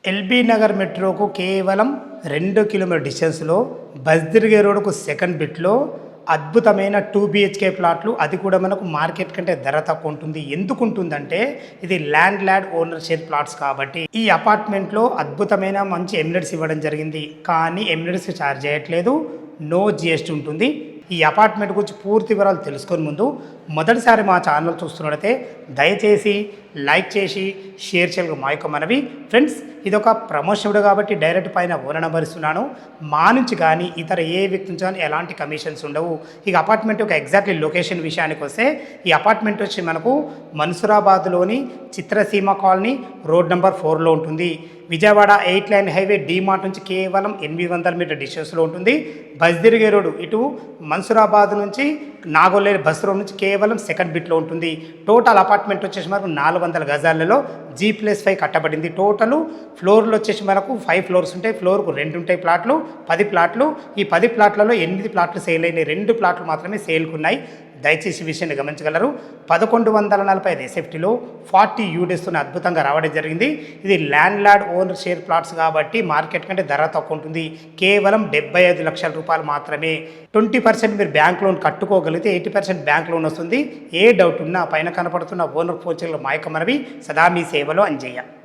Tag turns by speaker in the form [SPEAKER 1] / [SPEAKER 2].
[SPEAKER 1] LB Nagar మెట్రోకు కేవలం 2 kilometre డిస్టెన్స్లో బస్దిర్గే రోడ్డుకు సెకండ్ బిట్లో అద్భుతమైన 2 బిహెచ్కే ప్లాట్లు. అది కూడా మనకు మార్కెట్ కంటే ధర తక్కువ ఉంటుంది. ఎందుకు ఉంటుందంటే ఇది ల్యాండ్ ఓనర్ షేర్ ప్లాట్స్ కాబట్టి. ఈ అపార్ట్మెంట్లో అద్భుతమైన మంచి ఎమ్యూనిటీస్ ఇవ్వడం జరిగింది. కానీ ఎమ్యూనిటీస్ ఛార్జ్ చేయట్లేదు, నో జిఎస్టీ ఉంటుంది. ఈ అపార్ట్మెంట్ గురించి పూర్తి వివరాలు తెలుసుకొని ముందు మొదటిసారి మా ఛానల్ చూస్తున్నట్లయితే దయచేసి లైక్ చేసి షేర్ చేయాలి మా యొక్క మనవి. ఫ్రెండ్స్, ఇదొక ప్రమోషన్ కాబట్టి డైరెక్ట్ పైన ఓనర్ నెంబర్ ఇస్తున్నాను. మా నుంచి కానీ ఇతర ఏ వ్యక్తి నుంచి కానీ ఎలాంటి కమిషన్స్ ఉండవు. ఈ అపార్ట్మెంట్ యొక్క ఎగ్జాక్ట్లీ లొకేషన్ విషయానికి వస్తే ఈ అపార్ట్మెంట్ వచ్చి మనకు మన్సూరాబాద్లోని చిత్రసీమ కాలనీ రోడ్ నెంబర్ 4లో ఉంటుంది. విజయవాడ 8 లైన్ హైవే డీమార్ట్ నుంచి కేవలం 800 మీటర్ డిస్టెన్స్లో ఉంటుంది. బస్దిర్గే రోడ్డు ఇటు మన్సూరాబాద్ నుంచి నాగోలేరు బస్ రోడ్ నుంచి కేవలం సెకండ్ బిట్లో ఉంటుంది. టోటల్ అపార్ట్మెంట్ వచ్చేసి మనకు 400 గజాలలో G+5 కట్టబడింది. టోటల్ ఫ్లోర్లు వచ్చేసి మనకు 5 ఫ్లోర్స్ ఉంటాయి. ఫ్లోర్కు 2 ఉంటాయి ప్లాట్లు, 10 ప్లాట్లు. ఈ 10 ప్లాట్లలో 8 ప్లాట్లు సేల్ అయినాయి, 2 ప్లాట్లు మాత్రమే సేల్కు ఉన్నాయి. దయచేసి విషయాన్ని గమనించగలరు. 1145 ఎస్ఎఫ్టీలో 40 యూడీస్తో అద్భుతంగా రావడం జరిగింది. ఇది ల్యాండ్ ఓనర్ షేర్ ప్లాట్స్ కాబట్టి మార్కెట్ కంటే ధర తక్కువ ఉంటుంది. కేవలం 75 లక్షల రూపాయలు మాత్రమే. 20% మీరు బ్యాంక్ లోన్ కట్టుకోగలిగితే 80% బ్యాంక్ లోన్ వస్తుంది. ఏ డౌట్ ఉన్నా పైన కనపడుతున్న ఓనర్ ఫోన్ చేయగల మా యొక్క మనవి. సదా మీ సేవలో అంజయ్య.